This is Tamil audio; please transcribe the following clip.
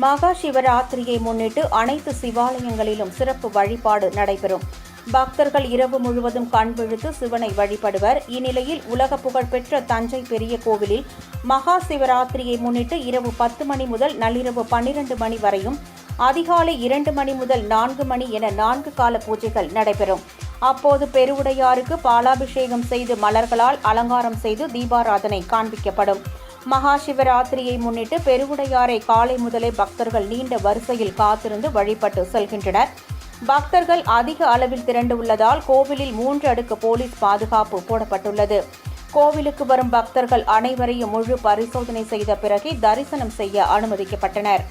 மகா சிவராத்திரியை முன்னிட்டு அனைத்து சிவாலயங்களிலும் சிறப்பு வழிபாடு நடைபெறும். பக்தர்கள் இரவு முழுவதும் கண் விழித்து சிவனை வழிபடுவர். இந்நிலையில் உலக புகழ்பெற்ற தஞ்சை பெரிய கோவிலில் மகா சிவராத்திரியை முன்னிட்டு இரவு 10 மணி முதல் நள்ளிரவு 12 மணி வரையும், அதிகாலை 2 மணி முதல் 4 மணி என 4 கால பூஜைகள் நடைபெறும். அப்போது பெருவுடையாருக்கு பாலாபிஷேகம் செய்து மலர்களால் அலங்காரம் செய்து தீபாராதனை காண்பிக்கப்படும். மகா சிவராத்திரியை முன்னிட்டு பெருவுடையாரை காலை முதலே பக்தர்கள் நீண்ட வரிசையில் காத்திருந்து வழிபட்டு செல்கின்றனர். பக்தர்கள் அதிக அளவில் திரண்டுள்ளதால் கோவிலில் 3 அடுக்கு போலீஸ் பாதுகாப்பு போடப்பட்டுள்ளது. கோவிலுக்கு வரும் பக்தர்கள் அனைவரையும் முழு பரிசோதனை செய்த பிறகே தரிசனம் செய்ய அனுமதிக்கப்பட்டனர்.